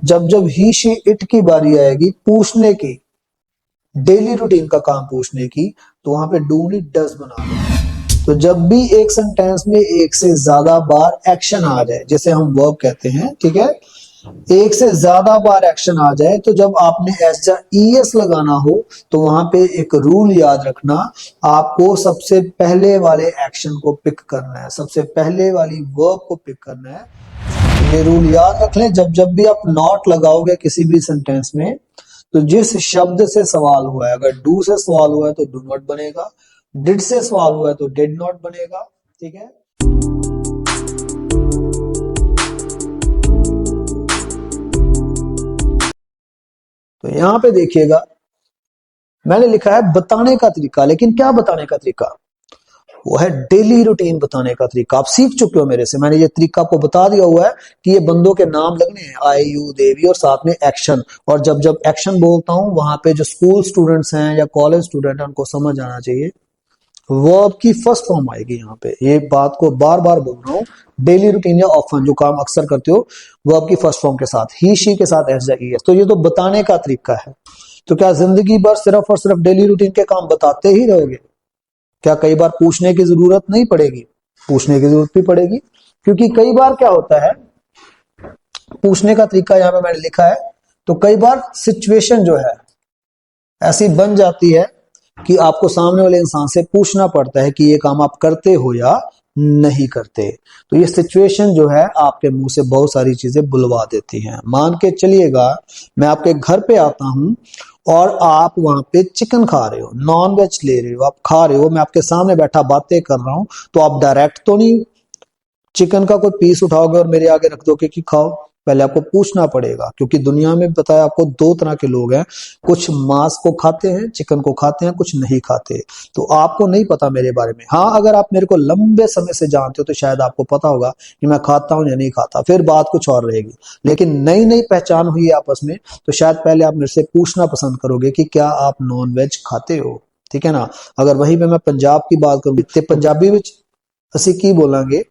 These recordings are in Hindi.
जब जब ही शी इट की बारी आएगी पूछने की, डेली रूटीन का काम पूछने की, तो वहां पे डू नहीं डज बना लो। तो जब भी एक सेंटेंस में एक से ज्यादा बार एक्शन आ जाए, जैसे हम वर्ब कहते हैं, ठीक है, एक से ज्यादा बार एक्शन आ जाए, तो जब आपने ऐसा ईएस लगाना हो तो वहां पे एक रूल याद रखना, आपको सबसे पहले वाले एक्शन को पिक करना है, सबसे पहले वाली वर्ब को पिक करना है। ये रूल याद रख लें। जब जब भी आप नॉट लगाओगे किसी भी सेंटेंस में, तो जिस शब्द से सवाल हुआ है, अगर डू से सवाल हुआ है तो डू नॉट बनेगा, डिड से सवाल हुआ है तो डिड नॉट बनेगा, ठीक है। तो यहां पे देखिएगा मैंने लिखा है बताने का तरीका, लेकिन क्या बताने का तरीका? वो है डेली रूटीन बताने का तरीका। आप सीख चुके हो मेरे से, मैंने ये तरीका आपको बता दिया हुआ है कि ये बंदों के नाम लगने हैं, आई यू देवी, और साथ में एक्शन। और जब जब एक्शन बोलता हूं वहां पे जो स्कूल स्टूडेंट्स हैं या कॉलेज स्टूडेंट हैं उनको समझ आना चाहिए, वर्ब की फर्स्ट फॉर्म आएगी यहाँ पे। ये बात को बार बार बोल रहा हूँ, डेली रूटीन या ऑफन जो काम अक्सर करते हो, वर्ब की फर्स्ट फॉर्म के साथ, ही शी के साथ एस या ई एस। तो ये तो बताने का तरीका है। तो क्या जिंदगी भर सिर्फ और सिर्फ डेली रूटीन के काम बताते ही रहोगे? क्या कई बार पूछने की जरूरत नहीं पड़ेगी? पूछने की जरूरत भी पड़ेगी, क्योंकि कई बार क्या होता है, पूछने का तरीका यहाँ पे मैंने लिखा है, तो कई बार सिचुएशन जो है ऐसी बन जाती है कि आपको सामने वाले इंसान से पूछना पड़ता है कि ये काम आप करते हो या नहीं करते। तो ये सिचुएशन जो है आपके मुंह से बहुत सारी चीजें बुलवा देती हैं। मान के चलिएगा मैं आपके घर पे आता हूं और आप वहां पे चिकन खा रहे हो, नॉन वेज ले रहे हो, आप खा रहे हो, मैं आपके सामने बैठा बातें कर रहा हूं, तो आप डायरेक्ट तो नहीं चिकन का कोई पीस उठाओगे और मेरे आगे रख दोगे कि खाओ। पहले आपको पूछना पड़ेगा, क्योंकि दुनिया में बताया आपको दो तरह के लोग हैं, कुछ मांस को खाते हैं, चिकन को खाते हैं, कुछ नहीं खाते। तो आपको नहीं पता मेरे बारे में। हाँ, अगर आप मेरे को लंबे समय से जानते हो तो शायद आपको पता होगा कि मैं खाता हूं या नहीं खाता, फिर बात कुछ और रहेगी। लेकिन नई नई पहचान हुई है आपस में, तो शायद पहले आप मेरे से पूछना पसंद करोगे कि क्या आप नॉन वेज खाते हो, ठीक है ना। अगर वही पे मैं पंजाब की बात करूँ तो पंजाबी विच ਅਸੀਂ ਕੀ बोलांगे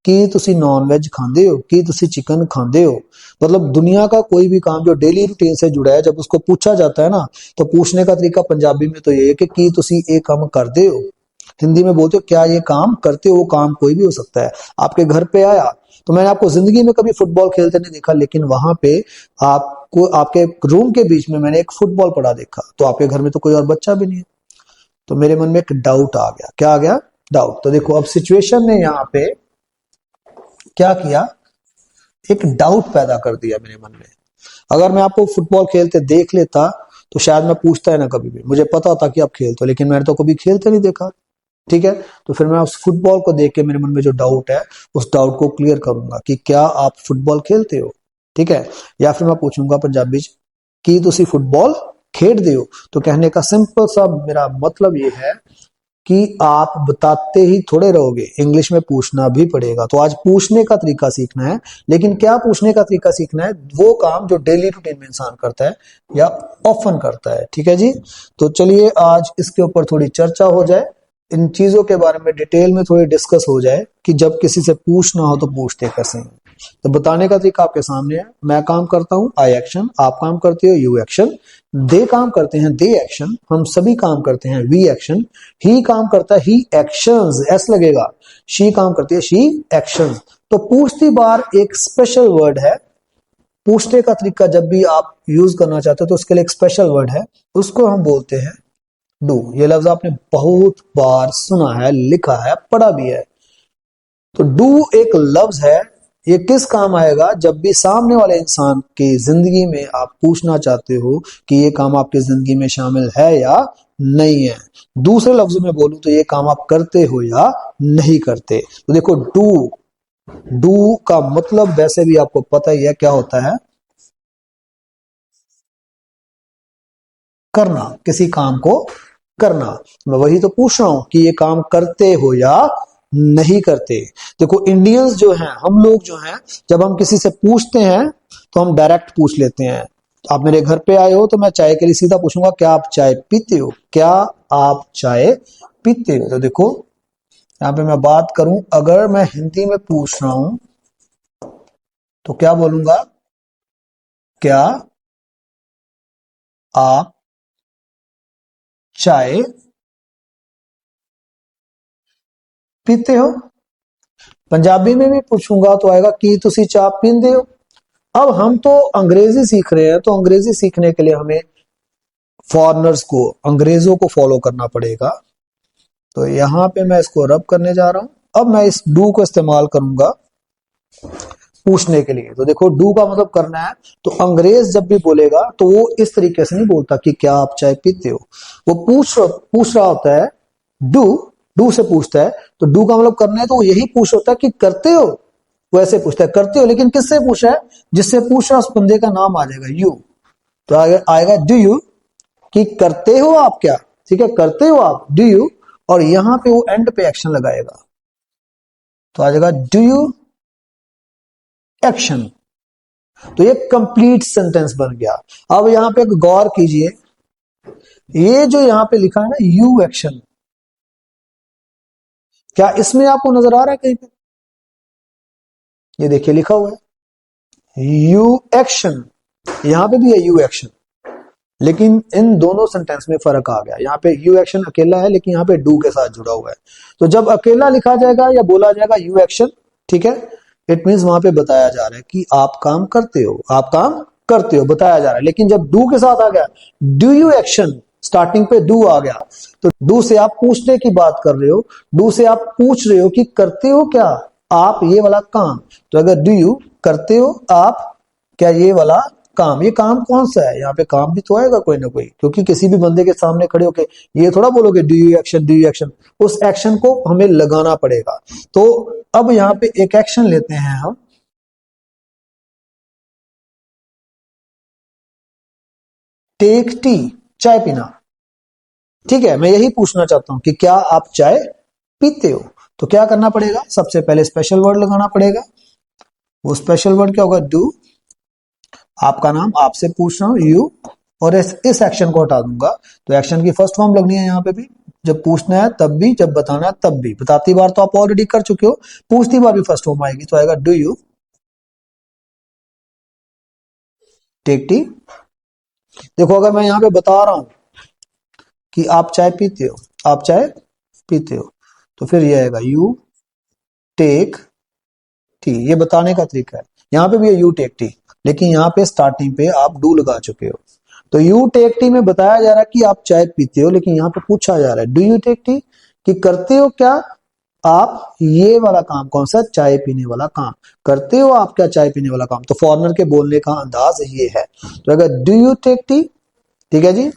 कि तुसी नॉन वेज खाते हो, कि तुसी चिकन खाते हो। मतलब दुनिया का कोई भी काम जो डेली रूटीन से जुड़ा है, जब उसको पूछा जाता है ना, तो पूछने का तरीका पंजाबी में तो ये है कि तुसी ये काम करते हो। हिंदी में बोलते हो क्या ये काम करते हो। वो काम कोई भी हो सकता है। आपके घर पे आया तो मैंने आपको जिंदगी में कभी फुटबॉल खेलते नहीं देखा, लेकिन वहां पे आपको आपके रूम के बीच में मैंने एक फुटबॉल पड़ा देखा। तो आपके घर में तो कोई और बच्चा भी नहीं है। तो मेरे मन में एक डाउट आ गया। क्या आ गया? डाउट। तो देखो अब सिचुएशन ने यहाँ पे क्या किया, एक डाउट पैदा कर दिया मेरे मन में। अगर मैं आपको फुटबॉल खेलते देख लेता तो शायद मैं पूछता है ना कभी भी, मुझे पता होता कि आप खेलते हो, लेकिन मैंने तो कभी खेलते नहीं देखा, ठीक है। तो फिर मैं उस फुटबॉल को देख के मेरे मन में जो डाउट है उस डाउट को क्लियर करूंगा कि क्या आप फुटबॉल खेलते हो, ठीक है। या फिर मैं पूछूंगा पंजाबी कि तुसी फुटबॉल खेलते हो। तो कहने का सिंपल सा मेरा मतलब ये है कि आप बताते ही थोड़े रहोगे, इंग्लिश में पूछना भी पड़ेगा। तो आज पूछने का तरीका सीखना है। लेकिन क्या पूछने का तरीका सीखना है? वो काम जो डेली रूटीन में इंसान करता है या ऑफन करता है, ठीक है जी। तो चलिए आज इसके ऊपर थोड़ी चर्चा हो जाए, इन चीजों के बारे में डिटेल में थोड़ी डिस्कस हो जाए कि जब किसी से पूछना हो तो पूछते कैसे हैं। तो बताने का तरीका आपके सामने है। मैं काम करता हूं आई एक्शन, आप काम करते हो यू एक्शन, दे काम करते हैं दे एक्शन, हम सभी काम करते हैं वी एक्शन, ही काम करता है ही एक्शंस, एस लगेगा, शी काम करती है शी एक्शंस। तो पूछती बार एक स्पेशल वर्ड है। पूछने का तरीका जब भी आप यूज करना चाहते हो तो उसके लिए एक स्पेशल वर्ड है, उसको हम बोलते हैं डू। ये लफ्ज आपने बहुत बार सुना है, लिखा है, पढ़ा भी है। तो डू एक लफ्ज है, ये किस काम आएगा? जब भी सामने वाले इंसान की जिंदगी में आप पूछना चाहते हो कि ये काम आपकी जिंदगी में शामिल है या नहीं है। दूसरे लफ्जों में बोलूं तो ये काम आप करते हो या नहीं करते। तो देखो डू, डू का मतलब वैसे भी आपको पता ही है क्या होता है, करना, किसी काम को करना। मैं वही तो पूछ रहा हूं कि ये काम करते हो या नहीं करते। देखो इंडियंस जो हैं, हम लोग जो हैं, जब हम किसी से पूछते हैं तो हम डायरेक्ट पूछ लेते हैं। आप मेरे घर पे आए हो तो मैं चाय के लिए सीधा पूछूंगा क्या आप चाय पीते हो, क्या आप चाय पीते हो। तो देखो यहाँ पे मैं बात करूं, अगर मैं हिंदी में पूछ रहा हूं तो क्या बोलूंगा क्या आप चाय पीते हो? पंजाबी में भी पूछूंगा तो आएगा कि तुसी चाय पींदे हो। अब हम तो अंग्रेजी सीख रहे हैं, तो अंग्रेजी सीखने के लिए हमें फॉरेनर्स को, अंग्रेजों को फॉलो करना पड़ेगा। तो यहां पे मैं इसको रब करने जा रहा हूं। अब मैं इस डू को इस्तेमाल करूंगा पूछने के लिए। तो देखो डू का मतलब करना है, तो अंग्रेज जब भी बोलेगा तो वो इस तरीके से नहीं बोलता कि क्या आप चाय पीते हो, वो पूछ रहा होता है। डू डू से पूछता है, तो डू का मतलब करना है, तो वो यही पूछ होता है कि करते हो, वो ऐसे पूछता है करते हो, लेकिन किससे पूछा है? जिससे पूछ रहा उस बंदे का नाम आ जाएगा यू। तो आएगा डू यू, कि करते हो आप क्या, ठीक है, करते हो आप, डू यू, और यहां पे वो एंड पे एक्शन लगाएगा, तो आ जाएगा डू यू एक्शन। तो ये कंप्लीट सेंटेंस बन गया। अब यहां पे एक गौर कीजिए, ये जो यहां पे लिखा है ना यू एक्शन, क्या इसमें आपको नजर आ रहा है कहीं पे? ये देखिए लिखा हुआ है यू एक्शन, यहां पे भी है यू एक्शन, लेकिन इन दोनों सेंटेंस में फर्क आ गया। यहाँ पे यू एक्शन अकेला है, लेकिन यहाँ पे डू के साथ जुड़ा हुआ है। तो जब अकेला लिखा जाएगा या बोला जाएगा यू एक्शन, ठीक है, इट मींस वहां पे बताया जा रहा है कि आप काम करते हो, आप काम करते हो, बताया जा रहा है। लेकिन जब डू के साथ आ गया, डू यू एक्शन, स्टार्टिंग पे डू आ गया, तो डू से आप पूछने की बात कर रहे हो, डू से आप पूछ रहे हो कि करते हो क्या आप ये वाला काम। तो अगर डू यू, करते हो आप क्या ये वाला काम, ये काम कौन सा है? यहाँ पे काम भी तो आएगा कोई ना कोई, क्योंकि किसी भी बंदे के सामने खड़े होके ये थोड़ा बोलोगे do you action, do you action, उस एक्शन को हमें लगाना पड़ेगा। तो अब यहाँ पे एक एक्शन लेते हैं हम, टेक टी, चाय पीना, ठीक है, मैं यही पूछना चाहता हूं कि क्या आप चाय पीते हो। तो क्या करना पड़ेगा? सबसे पहले स्पेशल वर्ड लगाना पड़ेगा। वो स्पेशल वर्ड क्या होगा? डू, आपका नाम, आपसे पूछ रहा हूं यू, और इस एक्शन को हटा दूंगा, तो एक्शन की फर्स्ट फॉर्म लगनी है यहाँ पे भी, जब पूछना है तब भी, जब बताना है तब भी। बताती बार तो आप ऑलरेडी कर चुके हो, पूछती बार भी फर्स्ट फॉर्म आएगी, तो आएगा डू यू टेक टी। देखो अगर मैं यहाँ पे बता रहा हूं कि आप चाय पीते हो, आप चाय पीते हो, तो फिर ये आएगा यू टेक टी, ये बताने का तरीका है। यहाँ पे भी है यू टेक टी, लेकिन यहाँ पे स्टार्टिंग पे आप डू लगा चुके हो। तो यू टेक टी में बताया जा रहा है कि आप चाय पीते हो, लेकिन यहाँ पे पूछा जा रहा है डू यू टेक टी, कि करते हो क्या आप ये वाला काम, कौन सा? चाय पीने वाला काम। करते हो आप क्या चाय पीने वाला काम? तो फॉरेनर के बोलने का अंदाज ये है। तो अगर डू यू टेक टी, ठीक है जी,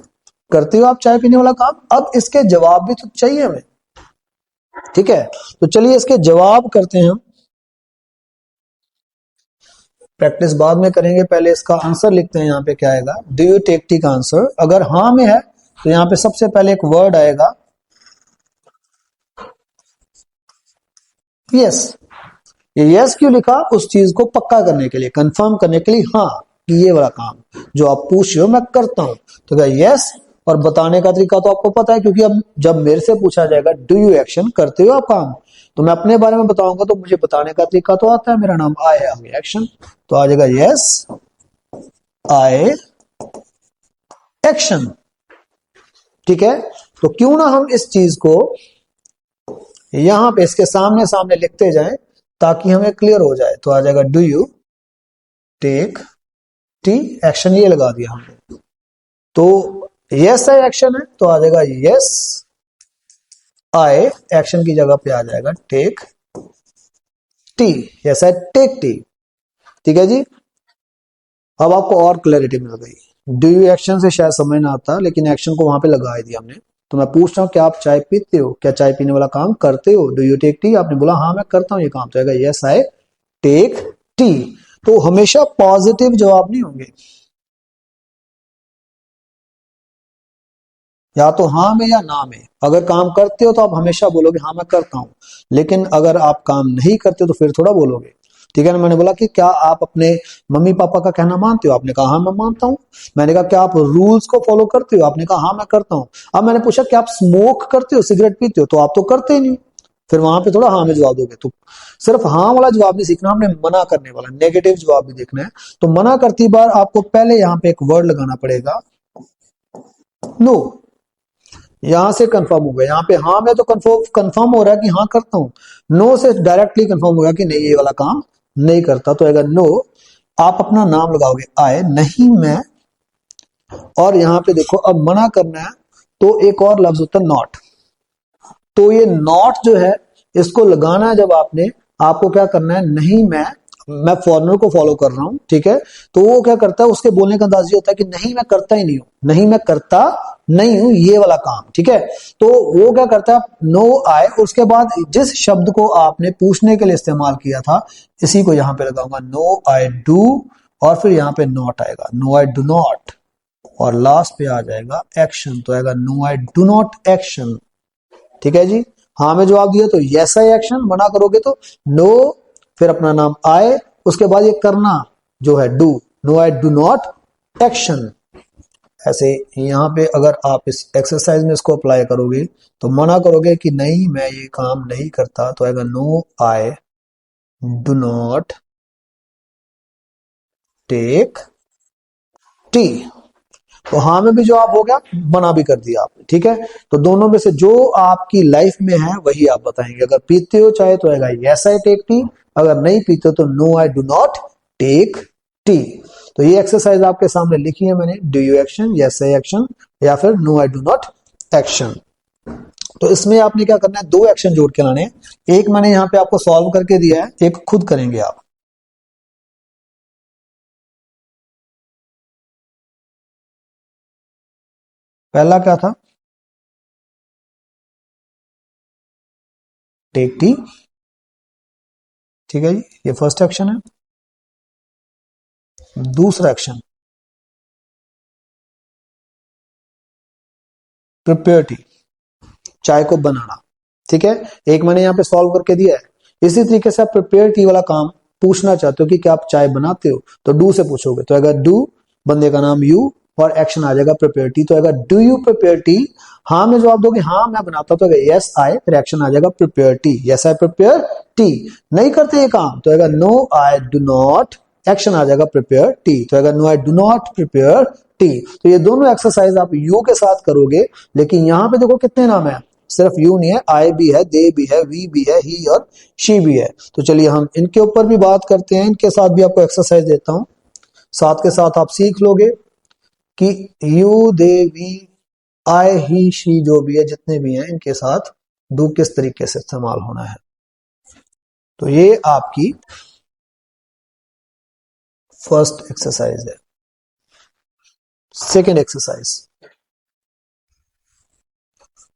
करते हो आप चाय पीने वाला काम। अब इसके जवाब भी तो चाहिए हमें, ठीक है, तो चलिए इसके जवाब करते हैं हम। प्रैक्टिस बाद में करेंगे, पहले इसका आंसर लिखते हैं। यहाँ पे क्या आएगा? डू यू टेक टी का आंसर अगर हाँ में है, तो यहाँ पे सबसे पहले एक वर्ड आएगा यस। ये यस क्यों लिखा? उस चीज को पक्का करने के लिए, कंफर्म करने के लिए, हाँ कि ये वाला काम जो आप पूछ रहे हो मैं करता हूं। तो क्या यस, और बताने का तरीका तो आपको पता है, क्योंकि अब जब मेरे से पूछा जाएगा डू यू एक्शन, करते हो आप काम, तो मैं अपने बारे में बताऊंगा, तो मुझे बताने का तरीका तो आता है, मेरा नाम आई है एक्शन, तो आ जाएगा यस आई एक्शन, ठीक है। तो क्यों ना हम इस चीज को यहां पे इसके सामने सामने लिखते जाएं, ताकि हमें क्लियर हो जाए। तो आ जाएगा do you take tea action, ये लगा दिया हमने, तो यस आई एक्शन है, तो आ जाएगा यस आई एक्शन की जगह पे आ जाएगा take tea, yes I take tea, ठीक है जी। अब आपको और क्लैरिटी मिल गई। डू यू एक्शन से शायद समझ ना आता, लेकिन एक्शन को वहां पे लगा ही दिया हमने। तो मैं पूछ रहा हूँ क्या आप चाय पीते हो, क्या चाय पीने वाला काम करते हो? डू यू टेक टी, आपने बोला हाँ मैं करता हूँ ये काम, तो आएगा यस आई टेक टी। तो हमेशा पॉजिटिव जवाब नहीं होंगे, या तो हाँ में या ना में। अगर काम करते हो तो आप हमेशा बोलोगे हाँ मैं करता हूं, लेकिन अगर आप काम नहीं करते तो फिर थोड़ा बोलोगे, ठीक है ना। मैंने बोला कि क्या आप अपने मम्मी पापा का कहना मानते हो? आपने कहा हाँ मैं मानता हूं। मैंने कहा क्या आप रूल्स को फॉलो करते हो? आपने कहा हाँ मैं करता हूं। अब मैंने पूछा क्या आप स्मोक करते हो, सिगरेट पीते हो? तो आप तो करते ही नहीं। फिर वहां पे थोड़ा हाँ में जवाब दोगे। तो सिर्फ हाँ वाला जवाब नहीं सीखना, आपने मना करने वाला नेगेटिव जवाब भी देखना है। तो मना करती बार आपको पहले यहाँ पे एक वर्ड लगाना पड़ेगा नो। यहां से कंफर्म हो गया, यहाँ पे हाँ में तो कंफर्म हो रहा है कि हाँ करता हूं, नो से डायरेक्टली कंफर्म हो गया कि नहीं ये वाला काम नहीं करता, तो आएगा नो। आप अपना नाम लगाओगे आए, नहीं मैं, और यहाँ पे देखो अब मना करना है तो एक और लफ्ज होता है नॉट। तो ये नॉट जो है इसको लगाना है जब आपने, आपको क्या करना है, नहीं मैं फॉर्मर को फॉलो कर रहा हूं, ठीक है। तो वो क्या करता है, उसके बोलने का अंदाज ये होता है कि नहीं मैं करता ही नहीं हूं, नहीं मैं करता नहीं हूं ये वाला काम, ठीक है। तो वो क्या करता है, नो आई, उसके बाद जिस शब्द को आपने पूछने के लिए इस्तेमाल किया था इसी को यहां पे लगाऊंगा, नो आई डू, और फिर यहाँ पे नॉट आएगा, नो आई डू नॉट, और लास्ट पे आ जाएगा एक्शन, तो आएगा no I do not action, ठीक है जी। हाँ में जवाब दिया तो यस आई एक्शन, मना करोगे तो नो, फिर अपना नाम आए, उसके बाद ये करना जो है do, no I do not action. ऐसे यहां पे अगर आप इस एक्सरसाइज में इसको अप्लाई करोगे तो मना करोगे कि नहीं मैं ये काम नहीं करता, तो आएगा no I do not take tea. तो हाँ में भी जवाब हो गया, मना भी कर दिया आपने, ठीक है। तो दोनों में से जो आपकी लाइफ में है वही आप बताएंगे। अगर पीते हो चाहे तो आएगा यस आई टेक टी, अगर नहीं पीते हो तो no I do not take tea. तो ये एक्सरसाइज आपके सामने लिखी है मैंने, do you action, yes I action, या फिर no I do not action. तो इसमें आपने क्या करना है, दो एक्शन जोड़ के लाने हैं। एक मैंने यहाँ पे आपको सॉल्व करके दिया है, एक खुद करेंगे आप। पहला क्या था, टेक टी, ठीक है जी, ये फर्स्ट एक्शन है। दूसरा एक्शन प्रिपेयर टी, चाय को बनाना, ठीक है। एक मैंने यहाँ पे सॉल्व करके दिया है। इसी तरीके से आप प्रिपेयर टी वाला काम पूछना चाहते हो कि क्या आप चाय बनाते हो, तो डू से पूछोगे, तो अगर डू, बंदे का नाम यू, और एक्शन आ जाएगा प्रिपेयर टी, तो अगर डू यू प्रिपेयर टी, हाँ में जवाब दोगे हाँ मैं बनाता हूं, तो अगर यस आई, फिर एक्शन आ जाएगा prepare tea, yes I prepare tea. नहीं करते ये काम, तो अगर no I do not, action आ जाएगा प्रिपेयर टी, तो अगर no I do not prepare tea. तो ये दोनों एक्सरसाइज आप यू के साथ करोगे, लेकिन यहां पे देखो कितने नाम है, सिर्फ यू नहीं है, आई भी है, दे भी है, वी भी है, ही और शी भी है। तो चलिए हम इनके ऊपर भी बात करते हैं, इनके साथ भी आपको एक्सरसाइज देता हूं, साथ के साथ आप सीख लोगे कि you, they, we, I, he, she जो भी है, जितने भी हैं, इनके साथ डू किस तरीके से इस्तेमाल होना है। तो ये आपकी फर्स्ट एक्सरसाइज है। Second exercise,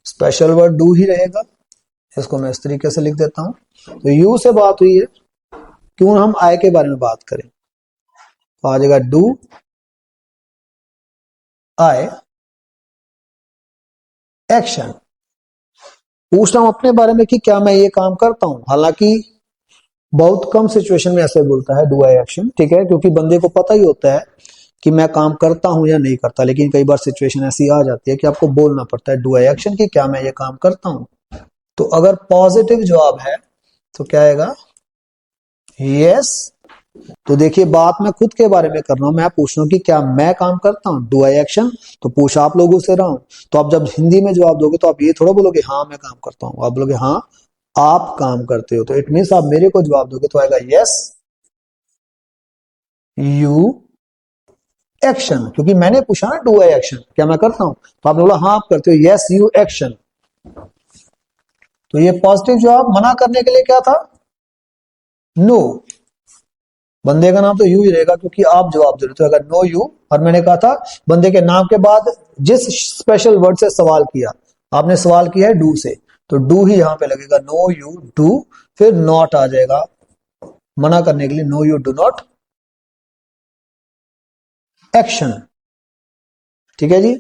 special word do he रहेगा, इसको मैं इस तरीके से लिख देता हूं। तो यू से बात हुई है, क्यों हम आई के बारे में बात करें, तो आ जाएगा डू आई एक्शन। पूछ रहा हूं अपने बारे में कि क्या मैं ये काम करता हूं, हालांकि बहुत कम सिचुएशन में ऐसे बोलता है डू आई एक्शन, ठीक है, क्योंकि बंदे को पता ही होता है कि मैं काम करता हूं या नहीं करता, लेकिन कई बार सिचुएशन ऐसी आ जाती है कि आपको बोलना पड़ता है डू आई एक्शन कि क्या मैं ये काम करता हूं। तो अगर पॉजिटिव जवाब है तो क्या आएगा, यस। तो देखिए बात मैं खुद के बारे में कर रहा हूं, मैं पूछ रहा हूं कि क्या मैं काम करता हूं, डू आई एक्शन, तो पूछ आप लोगों से रहा हूं। तो आप जब हिंदी में जवाब दोगे तो आप ये थोड़ा बोलोगे हाँ मैं काम करता हूं, आप बोलोगे हाँ आप काम करते हो। तो इट मीन्स आप मेरे को जवाब दोगे, तो आएगा यस यू एक्शन, क्योंकि मैंने पूछा ना डू आई एक्शन क्या मैं करता हूं, तो आपने बोला हाँ आप करते हो, यस यू एक्शन। तो ये पॉजिटिव जवाब। मना करने के लिए क्या था, नो, बंदे का नाम तो यू ही रहेगा क्योंकि आप जवाब दे रहे थे, अगर नो यू, और मैंने कहा था बंदे के नाम के बाद जिस स्पेशल वर्ड से सवाल किया, आपने सवाल किया है डू से, तो डू ही यहां पे लगेगा, नो यू डू, फिर नॉट आ जाएगा मना करने के लिए, no you do not action, ठीक है जी।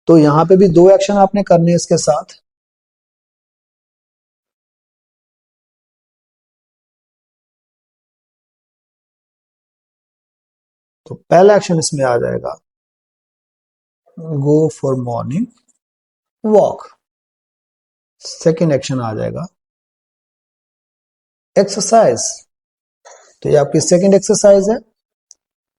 तो यहां पे भी दो एक्शन आपने करने हैं इसके साथ। तो पहला एक्शन इसमें आ जाएगा go for morning walk, second action आ जाएगा एक्सरसाइज। तो ये आपकी सेकंड एक्सरसाइज है।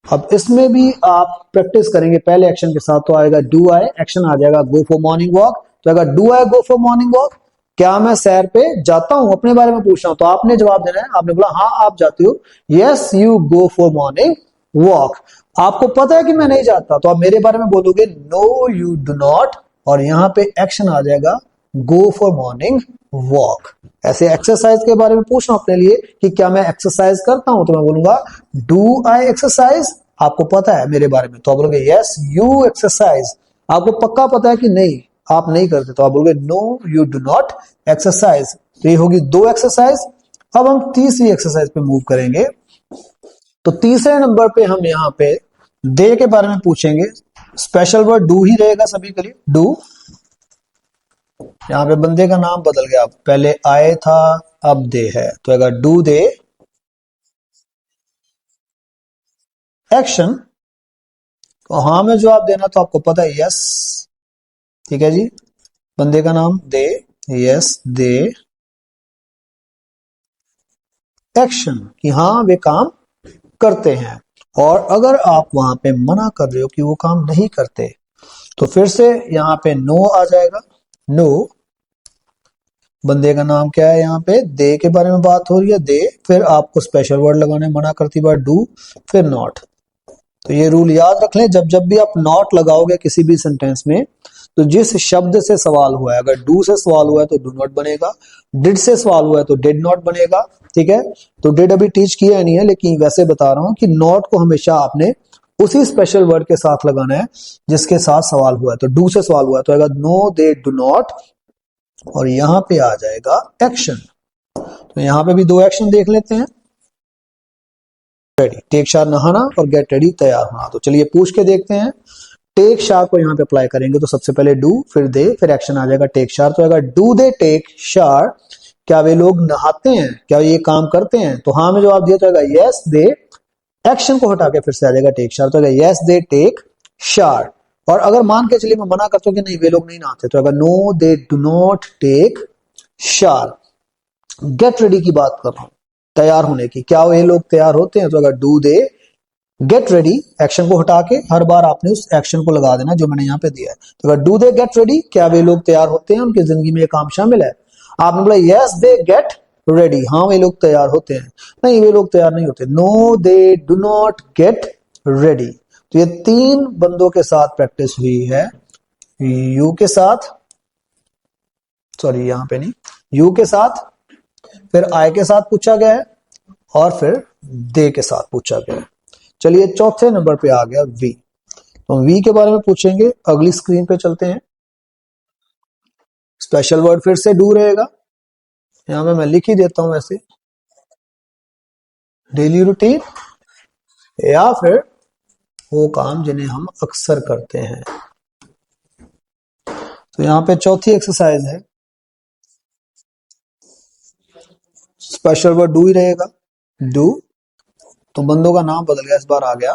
अब इसमें भी आप प्रैक्टिस करेंगे पहले एक्शन के साथ। तो आएगा डू आई, एक्शन आ जाएगा गो फॉर मॉर्निंग वॉक। तो आएगा do I go for morning walk, क्या मैं सैर पे जाता हूं, अपने बारे में पूछ रहा हूं। तो आपने जवाब देना है, आपने बोला हाँ आप जाते हो, yes you go for morning walk. आपको पता है कि मैं नहीं जाता, तो आप मेरे बारे में बोलोगे नो यू डू नॉट, और यहां पे एक्शन आ जाएगा गो फॉर मॉर्निंग वॉक। ऐसे एक्सरसाइज के बारे में पूछना अपने लिए कि क्या मैं एक्सरसाइज करता हूं, तो मैं बोलूंगा डू आई एक्सरसाइज। आपको पता है मेरे बारे में, तो आप बोलोगे यस यू एक्सरसाइज। आपको पक्का पता है कि नहीं आप नहीं करते, तो आप बोलोगे no you do not exercise. तो ये होगी दो एक्सरसाइज। अब हम तीसरी एक्सरसाइज पे मूव करेंगे। तो तीसरे नंबर पे हम यहाँ पे दे के बारे में पूछेंगे। स्पेशल वर्ड डू ही रहेगा सभी के लिए, डू। यहाँ पे बंदे का नाम बदल गया, पहले आए था अब दे है, तो अगर डू दे एक्शन, तो हाँ में जवाब देना, तो आपको पता है यस, ठीक है जी। बंदे का नाम दे, यस दे एक्शन, कि हाँ वे काम करते हैं। और अगर आप वहां पे मना कर रहे हो कि वो काम नहीं करते, तो फिर से यहाँ पे नो आ जाएगा। नो, बंदे का नाम क्या है, यहाँ पे दे के बारे में बात हो रही है, दे, फिर आपको स्पेशल वर्ड लगाने, मना करती बार डू, फिर नॉट। तो ये रूल याद रख लें, जब जब भी आप नॉट लगाओगे किसी भी सेंटेंस में, तो जिस शब्द से सवाल हुआ है, अगर डू से सवाल हुआ है तो डू नॉट बनेगा, डिड से सवाल हुआ है तो डिड नॉट बनेगा, ठीक है। तो डिड अभी टीच किया नहीं है, लेकिन वैसे बता रहा हूं कि नॉट को हमेशा आपने उसी स्पेशल वर्ड के साथ लगाना है जिसके साथ सवाल हुआ है। तो डू से सवाल हुआ है तो आएगा नो दे डू नॉट, और यहां पे आ जाएगा एक्शन। तो यहां पे भी दो एक्शन देख लेते हैं, रेडी, टेक शार नहाना और गेट रेडी तैयार होना। तो चलिए पूछ के देखते हैं। टेक शार को यहां पे अप्लाई करेंगे, तो सबसे पहले डू, फिर दे, फिर एक्शन आ जाएगा टेक शार। तो आएगा डू दे टेक शार, क्या वे लोग नहाते हैं, क्या ये काम करते हैं। तो हाँ में जवाब दिया, तो आएगा यस दे, एक्शन को हटा के फिर से आ जाएगा टेक शार, तो आएगा यस दे टेक शार। और अगर मान के चलिए मैं मना करता हूं कि नहीं वे लोग नहीं नहाते, तो आएगा no they do not take shower. Get ready की बात कर रहा हूं, तैयार होने की, क्या ये लोग तैयार होते हैं, तो अगर do they get ready, action को हटा के हर बार आपने उस एक्शन को लगा देना जो मैंने यहाँ पे दिया है। तो अगर डू दे गेट रेडी, क्या वे लोग तैयार होते हैं, उनकी जिंदगी में ये काम शामिल है। आपने बोला यस दे गेट रेडी, हाँ वे लोग तैयार होते हैं, नहीं वे लोग तैयार नहीं होते। No they do not get ready. तो ये तीन बंदों के साथ प्रैक्टिस हुई है, यू के साथ, सॉरी यहां पे नहीं, यू के साथ, फिर आई के साथ पूछा गया है, और फिर दे के साथ पूछा गया है। चलिए चौथे नंबर पे आ गया वी। तो वी के बारे में पूछेंगे, अगली स्क्रीन पे चलते हैं। स्पेशल वर्ड फिर से डू रहेगा, यहां पे मैं लिख ही देता हूं वैसे, डेली रूटीन, या फिर वो काम जिन्हें हम अक्सर करते हैं। तो यहां पे चौथी एक्सरसाइज है, स्पेशल वर्ड डू ही रहेगा, डू। तो बंदों का नाम बदल गया, इस बार आ गया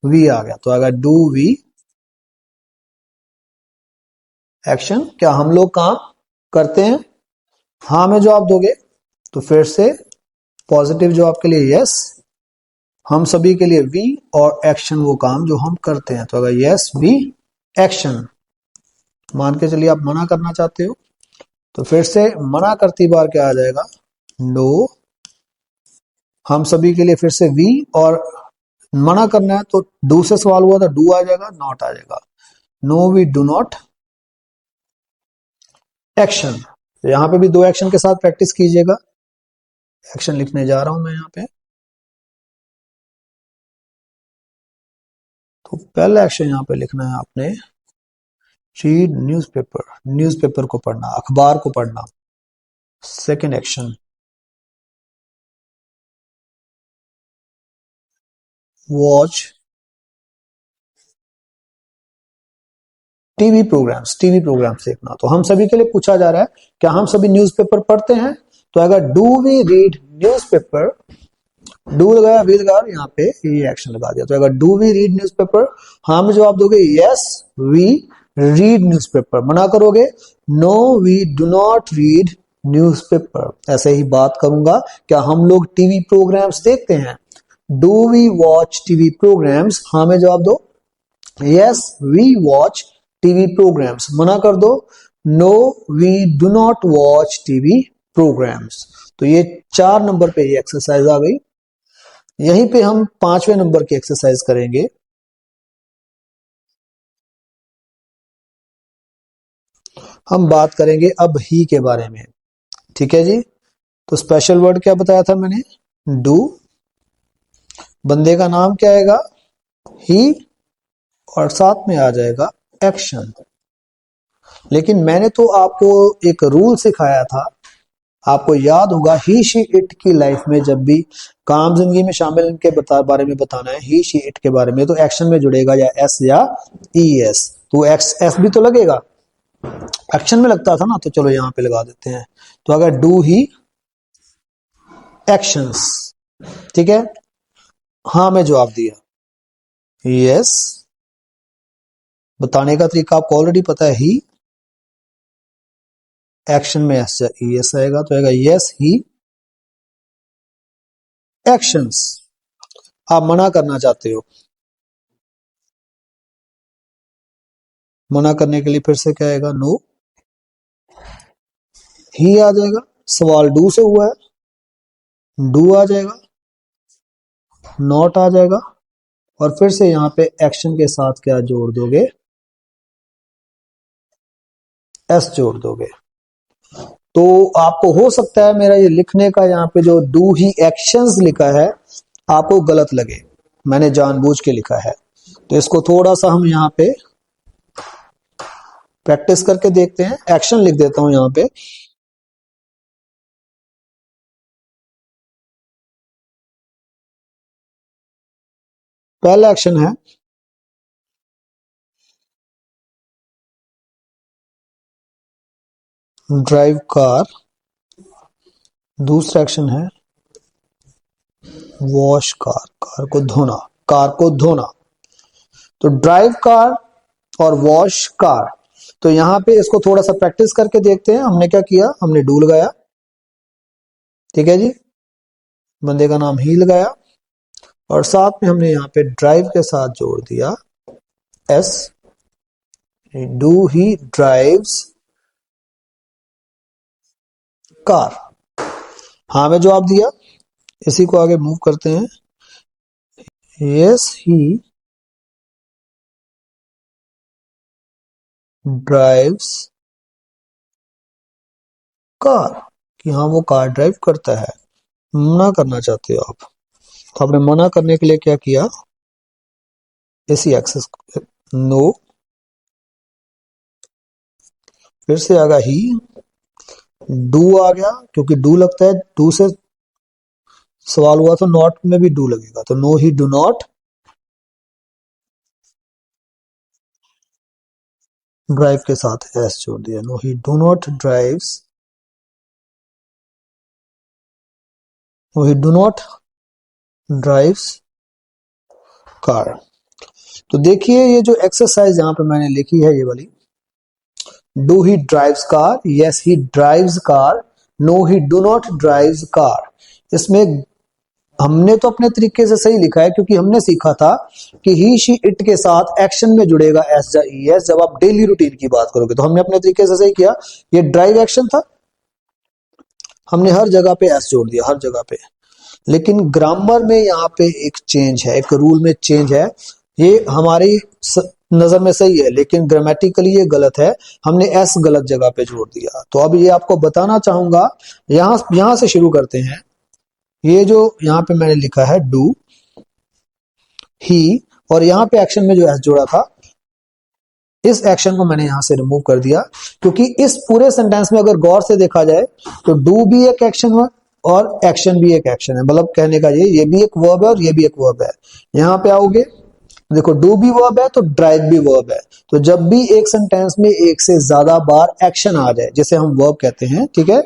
वी आ गया, तो आएगा डू वी एक्शन, क्या हम लोग काम करते हैं। हाँ में जवाब दोगे तो फिर से पॉजिटिव जवाब के लिए यस, हम सभी के लिए वी, और एक्शन वो काम जो हम करते हैं, तो अगर यस वी एक्शन। मान के चलिए आप मना करना चाहते हो, तो फिर से मना करती बार क्या आ जाएगा, नो, हम सभी के लिए फिर से वी, और मना करना है तो डू से सवाल हुआ था, डू आ जाएगा, नॉट आ जाएगा, no we do not action. तो यहां पे भी दो एक्शन के साथ प्रैक्टिस कीजिएगा। एक्शन लिखने जा रहा हूं मैं यहां पे। तो पहला एक्शन यहां पे लिखना है आपने, रीड न्यूज़पेपर, न्यूज़पेपर को पढ़ना, अखबार को पढ़ना। Second action, watch TV programmes, TV programmes देखना। तो हम सभी के लिए पूछा जा रहा है क्या हम सभी न्यूज़पेपर पढ़ते हैं। तो अगर do we read newspaper, do लगाया वी लगाया, यहाँ पे ये एक्शन लगा दिया। तो अगर डू वी रीड न्यूज़पेपर, हाँ में जवाब दोगे यस वी रीड न्यूज़पेपर। मना करोगे no we do not read newspaper. ऐसे ही बात करूंगा, क्या हम लोग टीवी प्रोग्राम्स देखते हैं? Do we watch TV programmes? हाँ में जवाब दो। Yes we watch TV programmes. मना कर दो, no we do not watch TV programmes. तो ये 4 नंबर पे ये एक्सरसाइज आ गई। यहीं पे हम 5वें नंबर की एक्सरसाइज करेंगे। हम बात करेंगे अब ही के बारे में, ठीक है जी। तो स्पेशल वर्ड क्या बताया था मैंने? डू। बंदे का नाम क्या आएगा? ही, और साथ में आ जाएगा एक्शन। लेकिन मैंने तो आपको एक रूल सिखाया था, आपको याद होगा, ही शी इट की लाइफ में जब भी काम जिंदगी में शामिल इनके बारे में बताना है, ही शी इट के बारे में, तो एक्शन में जुड़ेगा या एस या ई एस। तो एक्स एस भी तो लगेगा, एक्शन में लगता था ना, तो चलो यहां पे लगा देते हैं। तो अगर डू ही एक्शंस, ठीक है। हाँ में जवाब दिया, यस। बताने का तरीका आपको ऑलरेडी पता है, ही, एक्शन में एस ई एस आएगा, तो आएगा यस ही एक्शंस। आप मना करना चाहते हो, मना करने के लिए फिर से क्या आएगा? नो। ही आ जाएगा, सवाल डू से हुआ है, डू आ जाएगा, नॉट आ जाएगा, और फिर से यहां पे एक्शन के साथ क्या जोड़ दोगे? एस जोड़ दोगे। तो आपको हो सकता है मेरा ये लिखने का यहाँ पे जो डू ही एक्शंस लिखा है आपको गलत लगे, मैंने जानबूझ के लिखा है। तो इसको थोड़ा सा हम यहाँ पे प्रैक्टिस करके देखते हैं। एक्शन लिख देता हूं यहाँ पे, पहला एक्शन है ड्राइव कार, दूसरा एक्शन है वॉश कार, कार को धोना, कार को धोना। तो ड्राइव कार और वॉश कार। तो यहां पे इसको थोड़ा सा प्रैक्टिस करके देखते हैं। हमने क्या किया? हमने डू लगाया, ठीक है जी, बंदे का नाम ही लगाया, और साथ में हमने यहाँ पे ड्राइव के साथ जोड़ दिया S. Do he drives car. हाँ में जवाब दिया। इसी को आगे मूव करते हैं। यस ही ड्राइव्स कार, कि हाँ वो कार ड्राइव करता है। मना करना चाहते हो आप, तो आपने मना करने के लिए क्या किया? इसी एक्सेस नो, फिर से आगा ही, डू आ गया, क्योंकि डू लगता है, डू से सवाल हुआ तो नॉट में भी डू लगेगा, तो no he do not drive के साथ एस जोड़ दिया, no he do not drives, no he do not drives car. तो देखिए ये जो एक्सरसाइज यहां पे मैंने लिखी है, ये वाली, do he drives car, yes he drives car, no he do not drives car. इसमें हमने तो अपने तरीके से सही लिखा है, क्योंकि हमने सीखा था कि ही शी इट के साथ एक्शन में जुड़ेगा एस या ई एस जब आप डेली रूटीन की बात करोगे, तो हमने अपने तरीके से सही किया। ये ड्राइव एक्शन था, हमने हर जगह पे एस जोड़ दिया, हर जगह पे। लेकिन ग्रामर में यहाँ पे एक चेंज है, एक रूल में चेंज है। ये हमारी नजर में सही है, लेकिन ग्रामेटिकली ये गलत है, हमने एस गलत जगह पे जोड़ दिया। तो अब ये आपको बताना चाहूंगा। यहां से शुरू करते हैं। ये जो यहाँ पे मैंने लिखा है डू ही, और यहाँ पे एक्शन में जो एस जोड़ा था, इस एक्शन को मैंने यहां से रिमूव कर दिया, क्योंकि इस पूरे सेंटेंस में अगर गौर से देखा जाए तो डू भी एक एक्शन है और एक्शन भी एक एक्शन है। मतलब कहने का ये भी एक वर्ब है और ये भी एक वर्ब है। यहां पे आओगे, देखो डू भी वर्ब है तो ड्राइव भी वर्ब है। तो जब भी एक सेंटेंस में एक से ज्यादा बार एक्शन आ जाए, जिसे हम वर्ब कहते हैं, ठीक है,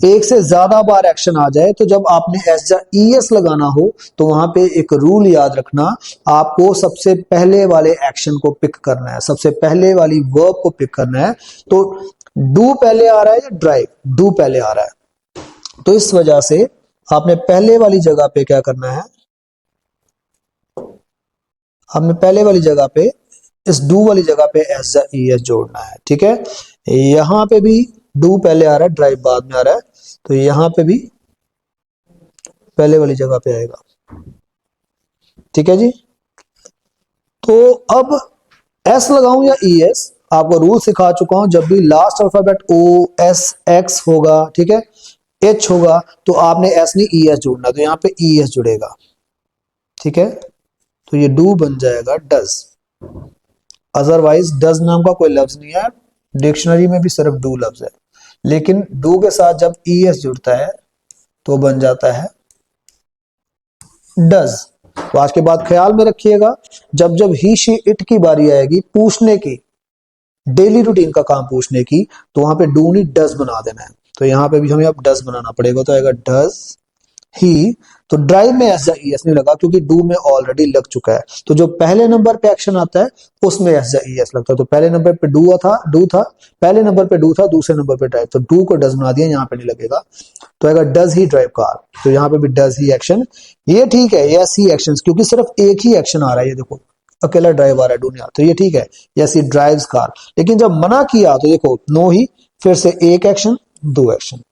एक से ज्यादा बार एक्शन आ जाए, तो जब आपने एस या ई एस लगाना हो तो वहां पे एक रूल याद रखना, आपको सबसे पहले वाले एक्शन को पिक करना है, सबसे पहले वाली वर्ब को पिक करना है। तो डू पहले आ रहा है या ड्राइव? डू पहले आ रहा है, तो इस वजह से आपने पहले वाली जगह पे क्या करना है, आपने पहले वाली जगह पे इस डू वाली जगह पे एस एस जोड़ना है। ठीक है, यहां पे भी डू पहले आ रहा है, ड्राइव बाद में आ रहा है, तो यहां पे भी पहले वाली जगह पे आएगा। ठीक है जी, तो अब एस लगाऊं या ई एस, आपको रूल सिखा चुका हूं, जब भी last alphabet O S X होगा, ठीक है, एच होगा, तो आपने एस नहीं ई एस जोड़ना, तो यहां पे ई एस जुड़ेगा। ठीक है, तो ये डू बन जाएगा डज, अदरवाइज डज नाम का कोई लफ्ज नहीं है, डिक्शनरी में भी सिर्फ डू लफ्ज है, लेकिन डू के साथ जब ई एस जुड़ता है तो बन जाता है डज। तो आज के बाद ख्याल में रखिएगा, जब जब ही शी इट की बारी आएगी पूछने की, डेली रूटीन का काम पूछने की, तो वहां पे डू नहीं डज बना देना है। तो यहां पे भी हमें अब डज बनाना पड़ेगा, तो आएगा डज ही। तो ड्राइव में एस ई एस नहीं लगा क्योंकि डू में ऑलरेडी लग चुका है, तो जो पहले नंबर पे एक्शन आता है उसमें एस ई एस लगता है। तो पहले नंबर पे डू था, पहले नंबर पे डू था, दूसरे नंबर पे ड्राइव, तो डू को डज बना दिया, यहाँ पे नहीं लगेगा, तो आएगा डज ही ड्राइव कार। तो यहाँ पे भी डज ही एक्शन, ये ठीक है, यस ही एक्शन, क्योंकि सिर्फ एक ही एक्शन आ रहा है, ये देखो अकेला ड्राइव आ रहा है, डू नहीं आ रहा, तो ये ठीक है, यस ही ड्राइव्स कार। लेकिन जब मना किया तो देखो नो ही, फिर से एक एक्शन, दो एक्शन,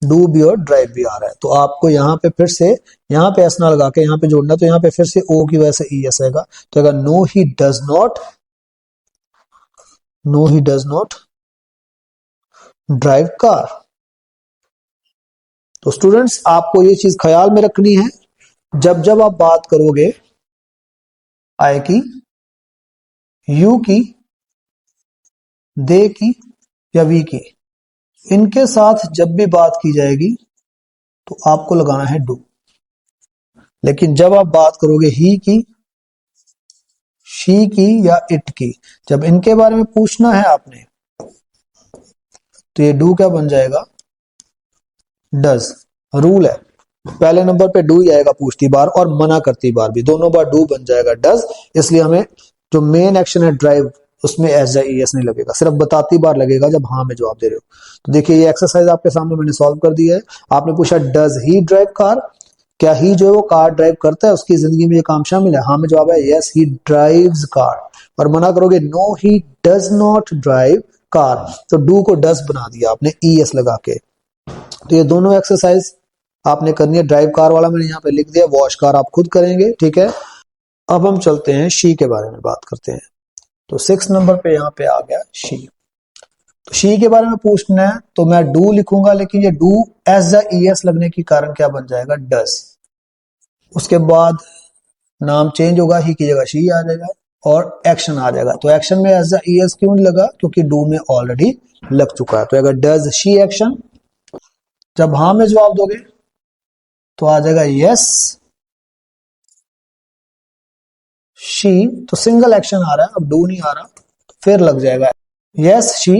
डू भी और ड्राइव भी आ रहा है, तो आपको यहाँ पे फिर से यहाँ पे एस ना लगा के यहाँ पे जोड़ना, तो यहाँ पे फिर से ओ की वजह से ई एस आएगा, तो अगर no he does not, no he does not drive car. तो स्टूडेंट्स आपको ये चीज ख्याल में रखनी है, जब जब आप बात करोगे आई की, यू की, दे की या वी की, इनके साथ जब भी बात की जाएगी तो आपको लगाना है डू। लेकिन जब आप बात करोगे ही की, शी की या इट की, जब इनके बारे में पूछना है आपने, तो ये डू क्या बन जाएगा, डज। रूल है, पहले नंबर पे डू ही आएगा पूछती बार और मना करती बार भी, दोनों बार डू बन जाएगा डज। इसलिए हमें जो मेन एक्शन है ड्राइव, उसमें एस ई एस नहीं लगेगा, सिर्फ बताती बार लगेगा जब हाँ में जवाब दे रहे हो। तो देखिए ये एक्सरसाइज आपके सामने मैंने सॉल्व कर दिया है। आपने पूछा डज ही ड्राइव कार, क्या ही जो है वो कार ड्राइव करता है, उसकी जिंदगी में ये काम शामिल है, हाँ में जवाब है यस ही ड्राइव्स कार। और मना करोगे no he does not drive car, तो डू को डज बना दिया आपने ई एस लगा के। तो ये दोनों एक्सरसाइज आपने करनी है, ड्राइव कार वाला मैंने यहाँ पे लिख दिया, वॉश कार आप खुद करेंगे। ठीक है, अब हम चलते हैं शी के बारे में बात करते हैं। तो 6 नंबर पे यहाँ पे आ गया शी। तो शी के बारे में पूछना है तो मैं डू लिखूंगा, लेकिन ये डू एस ई एस लगने के कारण क्या बन जाएगा, डज। उसके बाद नाम चेंज होगा, ही की जगह शी आ जाएगा और एक्शन आ जाएगा। तो एक्शन में एस ई एस क्यों लगा, क्योंकि डू में ऑलरेडी लग चुका है। तो अगर डज शी एक्शन, जब हाँ में जवाब दोगे तो आ जाएगा यस शी, तो सिंगल एक्शन आ रहा है, अब डू नहीं आ रहा, तो फिर लग जाएगा यस शी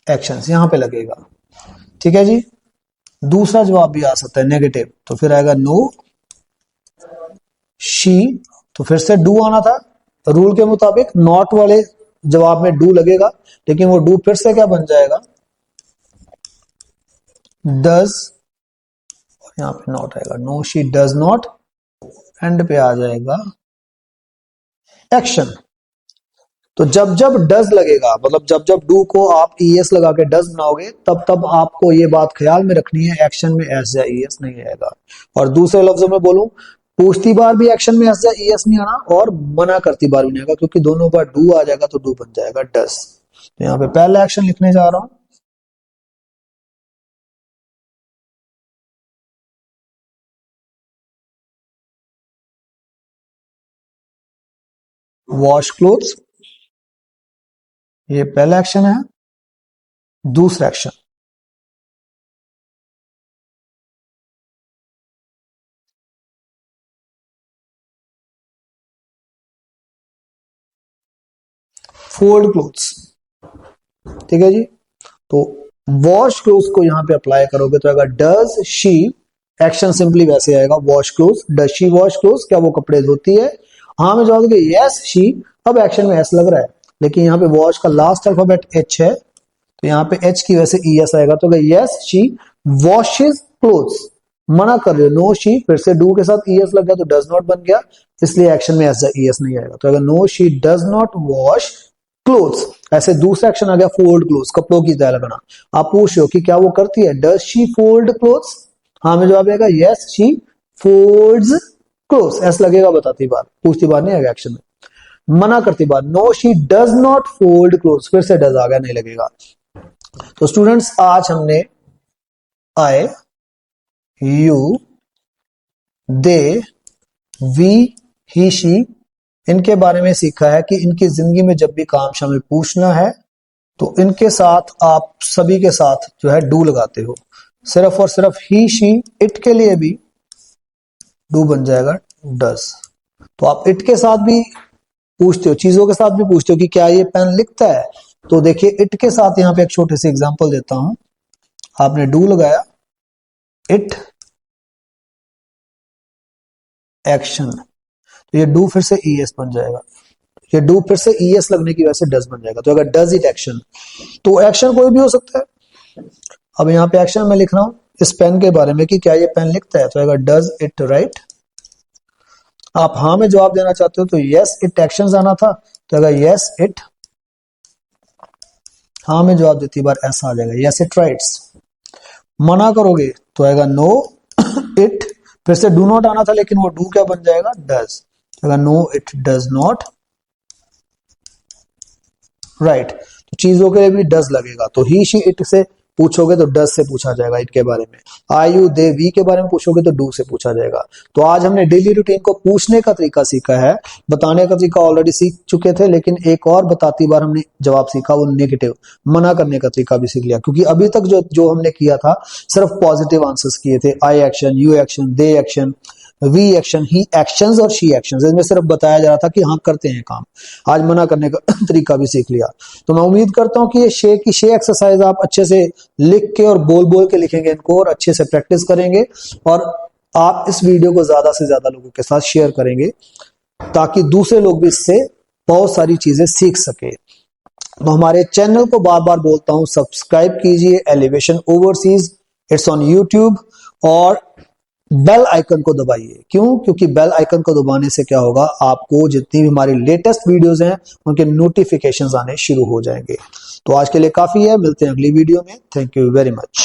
एक्शन, यहां पे लगेगा। ठीक है जी, दूसरा जवाब भी आ सकता है नेगेटिव, तो फिर आएगा नो शी, तो फिर से डू आना था, रूल के मुताबिक नॉट वाले जवाब में डू लगेगा, लेकिन वो डू फिर से क्या बन जाएगा, डज, और यहां पे नॉट आएगा, no she does not, end पे आ जाएगा एक्शन। तो जब जब डज लगेगा, मतलब जब जब डू को आप ई एस लगा के डज बनाओगे, तब तब आपको ये बात ख्याल में रखनी है, एक्शन में एस या ई एस नहीं आएगा। और दूसरे लफ्जों में बोलूं, पूछती बार भी एक्शन में एस या ई एस नहीं आना, और मना करती बार भी नहीं आएगा, क्योंकि दोनों बार डू आ जाएगा तो डू बन जाएगा डज। तो यहाँ पे पहला एक्शन लिखने जा रहा हूं, वॉश क्लोथ्स, ये पहला एक्शन है। दूसरा एक्शन, फोल्ड क्लोथ्स। ठीक है जी, तो वॉश क्लोथ्स को यहां पे अप्लाई करोगे तो अगर डज शी, एक्शन सिंपली वैसे आएगा, wash clothes, does she wash clothes, क्या वो कपड़े धोती है, हाँ में जवाब दोगे यस शी, अब एक्शन में एस लग रहा है, लेकिन यहाँ पे वॉश का लास्ट अल्फाबेट एच है, तो यहाँ पे एच की वजह से ई एस आएगा। तो यस शी वॉशेज क्लोथ्स, मना कर रहे हो नो शी, फिर से डू के साथ ई एस लग गया तो डज नॉट बन गया, इसलिए एक्शन में एस ई एस नहीं आएगा। तो अगर no she does not wash clothes, ऐसे दूसरा एक्शन आ गया फोल्ड क्लोथ्स, कपड़ों की तय लगाना। आप पूछ रहे हो कि क्या वो करती है, डज शी फोल्ड क्लोथ्स, हाँ में जवाब आएगा yes she folds clothes, S लगेगा बताती बार, पूछती बार नहीं आएगा एक्शन में। मना करती बार no she does not fold clothes, फिर से डज आ गया, नहीं लगेगा। तो स्टूडेंट्स आज हमने I, you, they, we, he, she, इनके बारे में सीखा है कि इनकी जिंदगी में जब भी काम शामिल पूछना है तो इनके साथ आप सभी के साथ जो है डू लगाते हो। सिर्फ और सिर्फ ही, शी, इट के लिए भी डू बन जाएगा डस। तो आप इट के साथ भी पूछते हो, चीजों के साथ भी पूछते हो कि क्या ये पेन लिखता है, तो देखिए इट के साथ यहां पे एक छोटे से एग्जांपल देता हूं। आपने डू लगाया, इट एक्शन, तो ये डू फिर से ई एस बन जाएगा, ये डू फिर से ई एस लगने की वजह से डज बन जाएगा। तो अगर डज इट एक्शन, तो एक्शन कोई भी हो सकता है। अब यहाँ पे एक्शन में लिख रहा हूं इस पेन के बारे में कि क्या ये पेन लिखता है, तो अगर डज इट राइट, आप हाँ में जवाब देना चाहते हो तो यस इट एक्शन आना था, तो अगर यस इट, हाँ में जवाब देती बार ऐसा आ जाएगा यस इट राइट्स। मना करोगे तो आएगा नो इट, फिर से डू नॉट आना था लेकिन वो डू क्या बन जाएगा, डज। अगर no it does not write, तो चीजों के लिए भी डज लगेगा। तो ही, शी, इट से पूछोगे तो डज से पूछा जाएगा इट के बारे में, आई, यू, दे, वी के बारे में पूछोगे तो डू से पूछा जाएगा। तो आज हमने डेली रूटीन को पूछने का तरीका सीखा है, बताने का तरीका ऑलरेडी सीख चुके थे, लेकिन एक और बताती बार हमने जवाब सीखा, वो नेगेटिव मना करने का तरीका भी सीख लिया। क्योंकि अभी तक जो हमने किया था सिर्फ पॉजिटिव आंसर्स किए थे, I action, you action, they action, we action, he actions और शी एक्शंस, इसमें सिर्फ बताया जा रहा था कि हाँ करते हैं काम। आज मना करने का तरीका भी सीख लिया। तो मैं उम्मीद करता हूं कि ये शे की शे एक्सरसाइज आप अच्छे से लिख के और बोल बोल के लिखेंगे इनको और अच्छे से प्रैक्टिस करेंगे, और आप इस वीडियो को ज्यादा से ज्यादा लोगों के साथ शेयर करेंगे ताकि दूसरे लोग भी इससे बहुत सारी चीजें सीख सके। तो हमारे चैनल को बार बार बोलता हूं सब्सक्राइब कीजिए, elevation overseas, it's on YouTube, और बेल आइकन को दबाइए। क्यों? क्योंकि बेल आइकन को दबाने से क्या होगा, आपको जितनी भी हमारी लेटेस्ट वीडियोस हैं उनके नोटिफिकेशंस आने शुरू हो जाएंगे। तो आज के लिए काफी है, मिलते हैं अगली वीडियो में। Thank you very much.